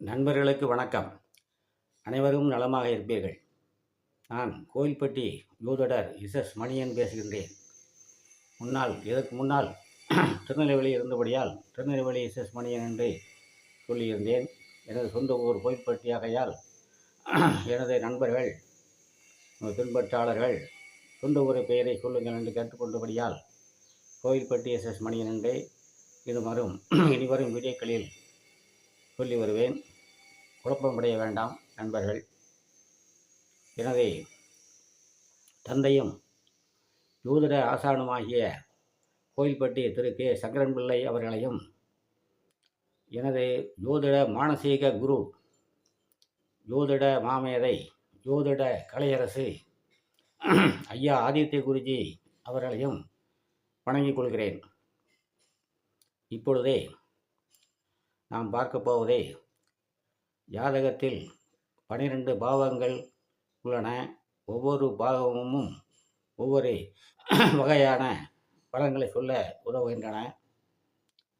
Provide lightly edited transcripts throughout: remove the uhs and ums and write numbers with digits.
நண்பர்களுக்கு வணக்கம். அனைவரும் நலமாக இருப்பீர்கள். நான் கோயில்பட்டி யூதடர் எஸ் மணியன் பேசுகின்றேன். இதற்கு முன்னால் திருநெல்வேலி இருந்தபடியால் திருநெல்வேலி எஸ் மணியன் என்று சொல்லியிருந்தேன். எனது சொந்த ஊர் கோயில்பட்டி ஆகையால் எனது நண்பர்கள் பின்பற்றாளர்கள் சொந்த ஊரை பெயரை சொல்லுங்கள் என்று கேட்டுக்கொண்டபடியால் கோயில்பட்டி எஸ் மணியன் என்றே இனிவரும் வீடியோக்களில் சொல்லி வருவேன். குழப்பமடைய வேண்டாம் நண்பர்கள். எனது தந்தையும் யூதர ஆசானுமாகிய கோயில்பட்டி திரு கே சங்கரன் பிள்ளை அவர்களையும் எனது யூதர மானசீக குரு, யூதர மாமேதை, யூதர கலையரசு ஐயா ஆதித்ய குருஜி அவர்களையும் வணங்கிக் கொள்கிறேன். இப்பொழுதே நாம் பார்க்க போவதே ஜாதகத்தில் 12 பாவங்கள் உள்ளன. ஒவ்வொரு பாவமும் ஒவ்வொரு வகையான பலன்களை சொல்ல உதவுகின்றன.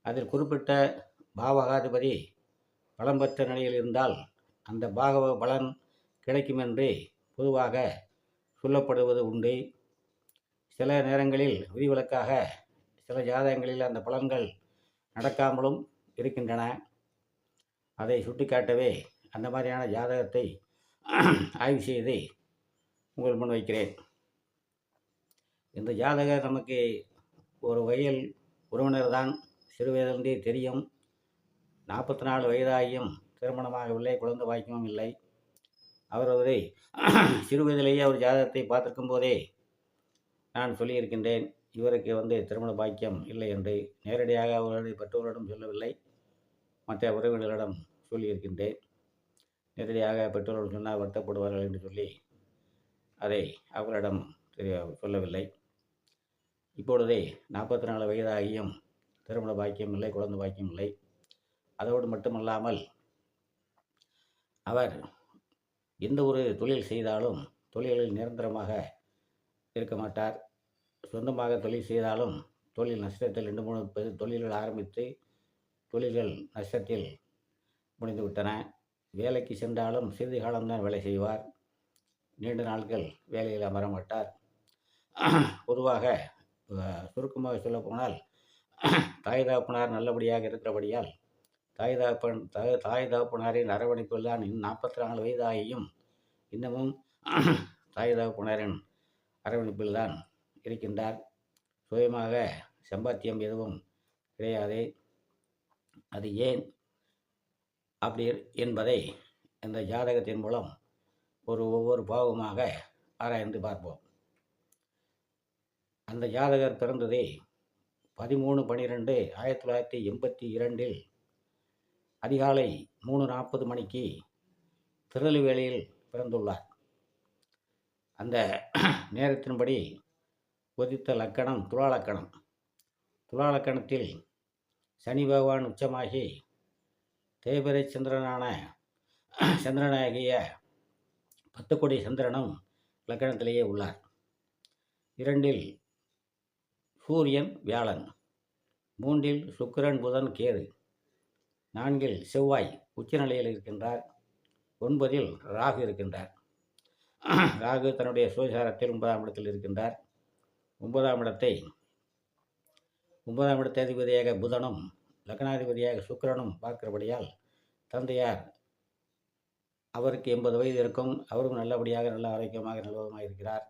அதில் குறிப்பிட்ட பாவகாதிபதி பலம் பெற்ற நிலையில் இருந்தால் அந்த பாகவ பலன் கிடைக்கும் என்று பொதுவாக சொல்லப்படுவது உண்டு. சில நேரங்களில் விதிவிலக்காக சில ஜாதகங்களில் அந்த பலன்கள் நடக்காமலும் இருக்கின்றன. அதை சுட்டிக்காட்டவே அந்த மாதிரியான ஜாதகத்தை ஆய்வு செய்து உங்கள் முன் வைக்கிறேன். இந்த ஜாதகர் நமக்கு ஒரு வயல் உறவினர் தான். சிறு வயதிலிருந்தே தெரியும். 44 வயதாகியும் திருமணமாகவில்லை, குழந்தை பாக்கியமும் இல்லை. அவரது சிறு வயதிலேயே அவர் ஜாதகத்தை பார்த்திருக்கும் போதே நான் சொல்லியிருக்கின்றேன், இவருக்கு திருமண பாக்கியம் இல்லை என்று. நேரடியாக அவருடைய பெற்றோரிடம் சொல்லவில்லை, மற்ற உறவினர்களிடம் சொல்லியிருக்கின்றேன். நேரடியாக பெற்றோர்கள் சொன்னால் வருத்தப்படுவார்கள் என்று சொல்லி அதை அவர்களிடம் சொல்லவில்லை. இப்பொழுதே 44 வயதாகியும் திருமண பாக்கியம் இல்லை, குழந்தை பாக்கியம் இல்லை. அதோடு மட்டுமல்லாமல் அவர் எந்த ஒரு தொழில் செய்தாலும் தொழிலில் நிரந்தரமாக இருக்க மாட்டார். சொந்தமாக தொழில் செய்தாலும் தொழில் நஷ்டத்தில் 2-3 தொழில்கள் ஆரம்பித்து தொழில்கள் நஷ்டத்தில் முடிந்துவிட்டன. வேலைக்கு சென்றாலும் சிறிது காலம்தான் வேலை செய்வார். நீண்ட நாட்கள் வேலையில் அமர மாட்டார். பொதுவாக சுருக்கமாக சொல்லப்போனால் தாய் தகப்பனார் நல்லபடியாக இருக்கிறபடியால் தாய் தகப்பனாரின் அரவணைப்பில் தான் 44 வயதாகியும் இன்னமும் தாய் தகப்பனாரின் அரவணைப்பில் தான் இருக்கின்றார். சுயமாக சம்பாத்தியம் எதுவும் கிடையாது. அது ஏன் அப்படி என்பதை இந்த ஜாதகத்தின் மூலம் ஒவ்வொரு பாவமாக ஆராய்ந்து பார்ப்போம். அந்த ஜாதகர் பிறந்ததே 13/12/1982 அதிகாலை 3:40 மணிக்கு திருநெல்வேலியில் பிறந்துள்ளார். அந்த நேரத்தின்படி உதித்த லக்கணம் துலா லக்கணம். துலா லக்கணத்தில் சனி பகவான் உச்சமாகி தேய்பிறை சந்திரனாகிய 10 கோடி சந்திரனும் லக்கணத்திலேயே உள்ளார். 2இல் சூரியன் வியாழன், 3இல் சுக்கிரன் புதன் கேது, 4இல் செவ்வாய் உச்சநிலையில் இருக்கின்றார், 9இல் ராகு இருக்கின்றார். ராகு தன்னுடைய சுயசாரத்தில் 9ஆம் இடத்தில் இருக்கின்றார். 9ஆம் இடத்தை அதிபதியாக புதனும் லக்னாதிபதியாக சுக்கிரனும் பார்க்கிறபடியால் தந்தையார் அவருக்கு 80 வயது இருக்கும். அவரும் நல்லபடியாக நல்ல ஆரோக்கியமாக நல்லவமாக இருக்கிறார்.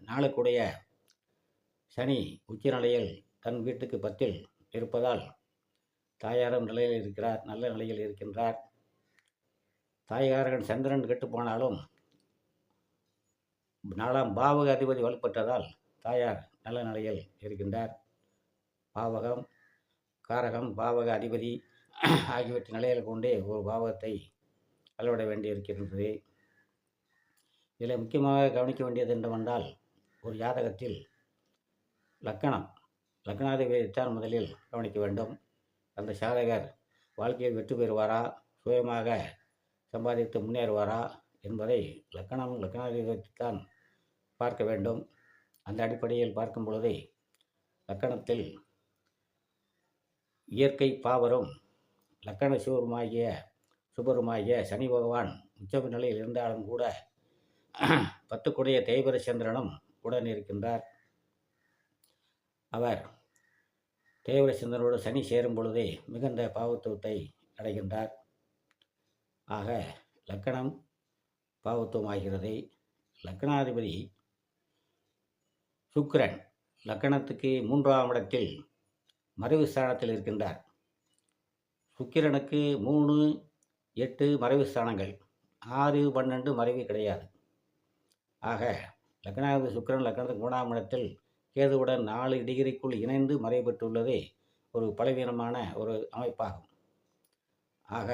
நாளுக்குடைய சனி உச்ச நிலையில் தன் வீட்டுக்கு 10இல் இருப்பதால் தாயாரும் நிலையில் இருக்கிறார், நல்ல நிலையில் இருக்கின்றார். தாயாரகன் சந்திரன் கெட்டு போனாலும் 4ஆம் பாவக அதிபதி வலுப்பட்டதால் தாயார் நல்ல நிலையில் இருக்கின்றார். பாவகம், காரகம், பாவக அதிபதி ஆகியவற்றின் நிலையில் கொண்டே ஒரு பாவகத்தை அளவிட வேண்டியிருக்கின்றது. இதில் முக்கியமாக கவனிக்க வேண்டியது என்னவென்றால், ஒரு ஜாதகத்தில் லக்னாதிபதியைத்தான் முதலில் கவனிக்க வேண்டும். அந்த ஜாதகர் வாழ்க்கையில் வெற்றி பெறுவாரா, சுயமாக சம்பாதித்து முன்னேறுவாரா என்பதை லக்னாதிபதியைத்தான் பார்க்க வேண்டும். அந்த அடிப்படையில் பார்க்கும் பொழுது லக்கணத்தில் இயற்கை பாவரும் லக்கண சுபருமாகிய சனி பகவான் உச்ச நிலையில் இருந்தாலும் கூட 10 தேய்பிறை சந்திரனும் உடன் இருக்கின்றார். அவர் தேய்பிறை சந்திரனோடு சனி சேரும் பொழுதே மிகுந்த பாவத்துவத்தை அடைகின்றார். ஆக லக்கணம் பாவத்துவமாகிறது. லக்கணாதிபதி சுக்கிரன் லக்கணத்துக்கு 3ஆம் இடத்தில் மறைவு ஸ்தானத்தில் இருக்கின்றார். சுக்கிரனுக்கு 3, 8 மறைவு ஸ்தானங்கள், 6, 12 மறைவு கிடையாது. ஆக லக்னாதிபதி சுக்கிரன் லக்னத்துக்கு 3ஆம் இடத்தில் கேதுவுடன் 4 டிகிரிக்குள் இணைந்து மறைவு பெற்றுள்ளதே ஒரு பலவீனமான ஒரு அமைப்பாகும். ஆக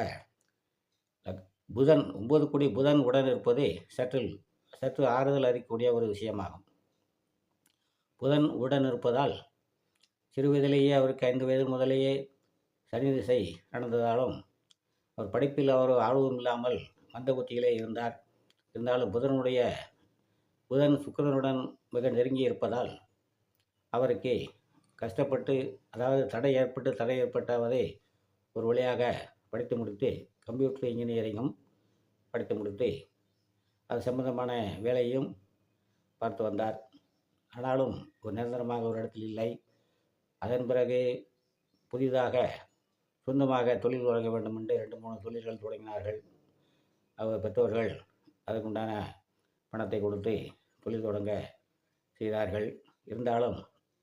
புதன் 9 புதன் உடன் இருப்பது சற்று ஆறுதல் அளிக்கக்கூடிய ஒரு விஷயமாகும். புதன் உடன் இருப்பதால் சிறு வயதிலேயே அவருக்கு 5 வயது முதலேயே சனி திசை நடந்ததாலும் அவர் படிப்பில் அவர் ஆர்வம் இல்லாமல் மந்த புத்தியிலே இருந்தாலும் புதன் சுக்கிரனுடன் மிக நெருங்கி இருப்பதால் அவருக்கு கஷ்டப்பட்டு, அதாவது தடை ஏற்பட்டாவதே ஒரு வழியாக படித்து முடித்து கம்ப்யூட்டர் இன்ஜினியரிங்கும் படித்து முடித்து அது சம்பந்தமான வேலையும் பார்த்து வந்தார். ஆனாலும் ஒரு நிரந்தரமாக ஒரு இடத்தில் இல்லை. அதன் பிறகு புதிதாக சொந்தமாக தொழில் தொடங்க வேண்டும் என்று 2-3 தொழில்கள் தொடங்கினார்கள். அவர் பெற்றோர்கள் அதுக்குண்டான பணத்தை கொடுத்து தொழில் தொடங்க செய்தார்கள். இருந்தாலும்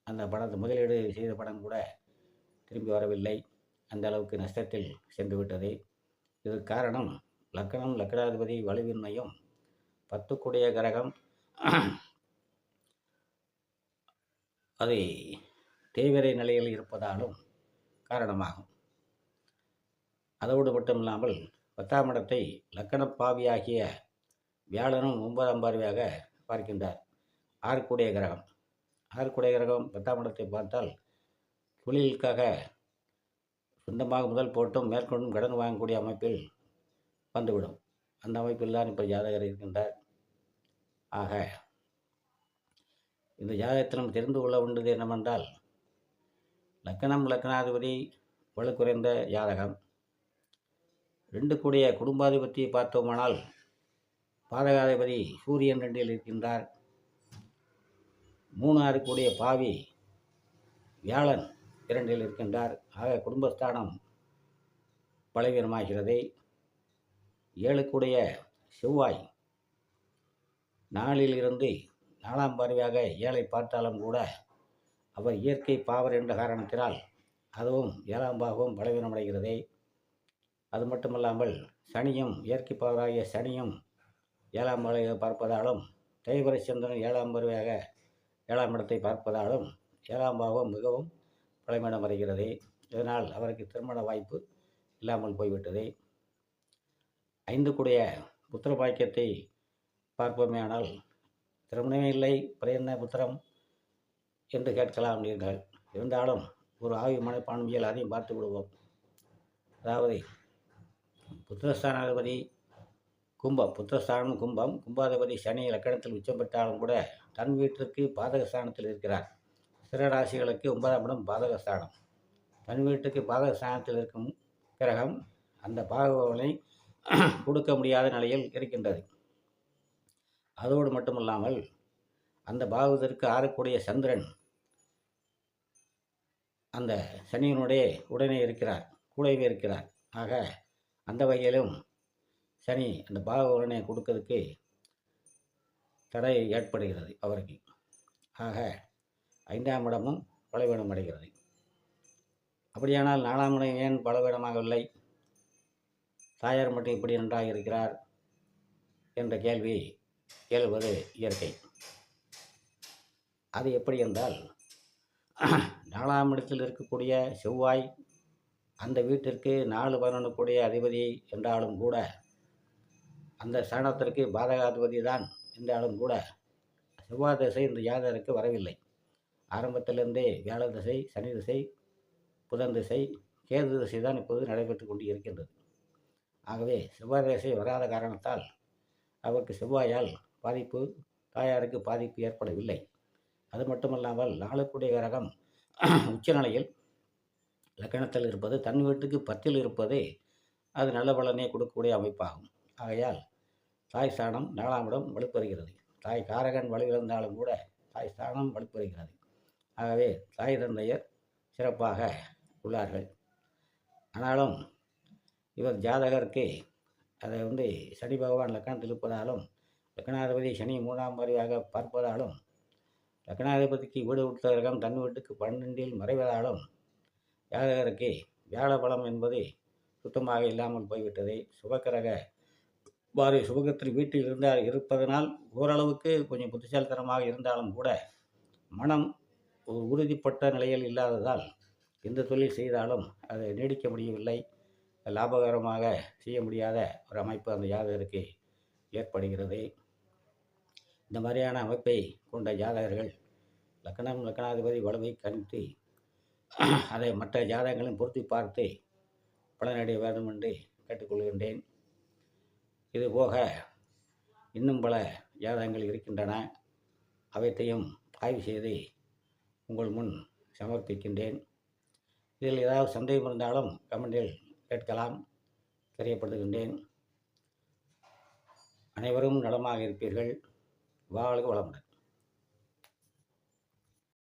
அந்த முதலீடு செய்த பணம் கூட திரும்பி வரவில்லை. அந்த அளவுக்கு நஷ்டத்தில் சென்று விட்டது. இதற்கு காரணம் லக்னாதிபதி வலுவின்மையும் 10 கிரகம் அது தேய்பிறை நிலையில் இருப்பதாலும் காரணமாகும். அதோடு மட்டுமில்லாமல் 10ஆம் இடத்தை லக்கண பாவியாகிய வியாழனும் 9ஆம் பார்வையாக பார்க்கின்றார். 6 கிரகம் 10ஆம் இடத்தை பார்த்தால் தொழிலுக்காக சொந்தமாக முதல் போட்டும் மேற்கொண்டும் கடன் வாங்கக்கூடிய அமைப்பில் வந்துவிடும். அந்த அமைப்பில் தான் இப்போ ஜாதகர் இருக்கின்றார். ஆக இந்த ஜாதகத்தில் நம்ம தெரிந்து கொள்ள வேண்டியது என்னவென்றால், லக்கணாதிபதி வலு குறைந்த ஜாதகம். 2 குடும்பாதிபதியை பார்த்தோமானால் பாதகாதிபதி சூரியன் 2இல் இருக்கின்றார். 3 பாவி வியாழன் 2இல் இருக்கின்றார். ஆக குடும்பஸ்தானம் பலவீனமாகிறது. 7 செவ்வாய் 4இல் இருந்து 4ஆம் பார்வையாக 7ஐ பார்த்தாலும் கூட அவர் இயற்கை பாவர் என்ற காரணத்தினால் அதுவும் 7ஆம் பாவம் பலவீனமடைகிறது. அது மட்டுமல்லாமல் சனியும் இயற்கை பாவராகிய சனியும் 7ஆம் பார்வையாக பார்ப்பதாலும் தேய்பிறை சந்திரன் 7ஆம் பார்வையாக 7ஆம் இடத்தை பார்ப்பதாலும் 7ஆம் பாவம் மிகவும் பலவீனமடைகிறது. இதனால் அவருக்கு திருமண வாய்ப்பு இல்லாமல் போய்விட்டது. 5 புத்திர பாக்கியத்தை பார்ப்போமே ஆனால் திருமணமே இல்லை, பிரயன்ன புத்திரம் என்று கேட்கலாம் நீங்கள். இருந்தாலும் ஒரு ஆய்வு மனப்பான்மையில் அதையும் பார்த்து விடுவோம். அதாவது புத்திரஸ்தானாதிபதி புத்திரஸ்தானம் கும்பாதிபதி சனி லக்கணத்தில் உச்சம் பெற்றாலும் கூட தன் வீட்டிற்கு பாதகஸ்தானத்தில் இருக்கிறார். ஸ்திர ராசிகளுக்கு 9ஆம் இடம் பாதகஸ்தானம். தன் வீட்டுக்கு பாதகஸ்தானத்தில் இருக்கும் கிரகம் அந்த பாகவனை கொடுக்க முடியாத நிலையில் இருக்கின்றது. அதோடு மட்டுமல்லாமல் அந்த பாவத்திற்கு 6 சந்திரன் அந்த சனியினுடைய உடனே இருக்கிறார், கூடவே இருக்கிறார். ஆக அந்த வகையிலும் சனி அந்த பாவனை கொடுக்கறதுக்கு தடை ஏற்படுகிறது அவருக்கு. ஆக 5ஆம் இடமும் பலவீனம் அடைகிறது. அப்படியானால் 4ஆம் இடம் ஏன் பலவீனமாகவில்லை? தாயார் மட்டும் இப்படி நன்றாக இருக்கிறார் என்ற கேள்வி எழுவது இயற்கை. அது எப்படி என்றால், 4ஆம் இடத்தில் இருக்கக்கூடிய செவ்வாய் அந்த வீட்டிற்கு 4-11 அதிபதி என்றாலும் கூட, அந்த ஸ்தானத்திற்கு பாதகாதிபதி தான் என்றாலும் கூட செவ்வாய் திசை இந்த ஜாதகருக்கு வரவில்லை. ஆரம்பத்திலிருந்தே வியாழ திசை, சனி திசை, புதன் திசை, கேது திசை தான் இப்போது நடைபெற்று கொண்டு இருக்கின்றது. ஆகவே செவ்வாய் திசை வராத காரணத்தால் அவருக்கு செவ்வாயால் பாதிப்பு, தாயாருக்கு பாதிப்பு ஏற்படவில்லை. அது மட்டுமல்லாமல் 4 கிரகம் உச்சநிலையில் லக்கணத்தில் இருப்பது தன் வீட்டுக்கு 10ல் இருப்பது அது நல்ல பலனை கொடுக்கக்கூடிய அமைப்பாகும். ஆகையால் தாய் ஸ்தானம் 4ஆம் இடம் வலுப்பெறுகிறது. தாய் காரகன் வலுவிழந்தாலும் கூட தாய் ஸ்தானம் வலுப்பெறுகிறது. ஆகவே தாய் தந்தையர் சிறப்பாக உள்ளார்கள். ஆனாலும் இவர் ஜாதகருக்கு அதை சனி பகவான் லக்கணத்தில் இருப்பதாலும் லக்னாதிபதி சனி 3ஆம் பார்வையாக பார்ப்பதாலும் லக்னாதிபதிக்கு வீடு விட்ட கிரகம் தன் வீட்டுக்கு 12ல் மறைவதாலும் ஜாதகருக்கு வியாழ பலம் என்பது சுத்தமாக இல்லாமல் போய்விட்டது. சுபக்கிரக வாரி சுபகத்தில் வீட்டில் இருப்பதனால் ஓரளவுக்கு கொஞ்சம் புத்திசாலித்தனமாக இருந்தாலும் கூட மனம் ஒரு உறுதிப்பட்ட நிலையில் இல்லாததால் எந்த தொழில் செய்தாலும் அதை நீடிக்க முடியவில்லை. லாபகரமாக செய்ய முடியாத ஒரு அமைப்பு அந்த ஜாதகருக்கு ஏற்படுகிறது. இந்த மாதிரியான அமைப்பை கொண்ட ஜாதகர்கள் லக்னாதிபதி வலுவை கணித்து அதை மற்ற ஜாதகங்களையும் பொருத்தி பார்த்து பலனடைய வேண்டும் என்று கேட்டுக்கொள்கின்றேன். இதுபோக இன்னும் பல ஜாதகங்கள் இருக்கின்றன. அவற்றையும் ஆய்வு செய்து உங்கள் முன் சமர்ப்பிக்கின்றேன். இதில் ஏதாவது சந்தேகம் இருந்தாலும் கமெண்டில் கேட்கலாம், தெரியப்படுத்துகின்றேன். அனைவரும் நலமாக இருப்பீர்கள். வாழ்க வளமுடன்.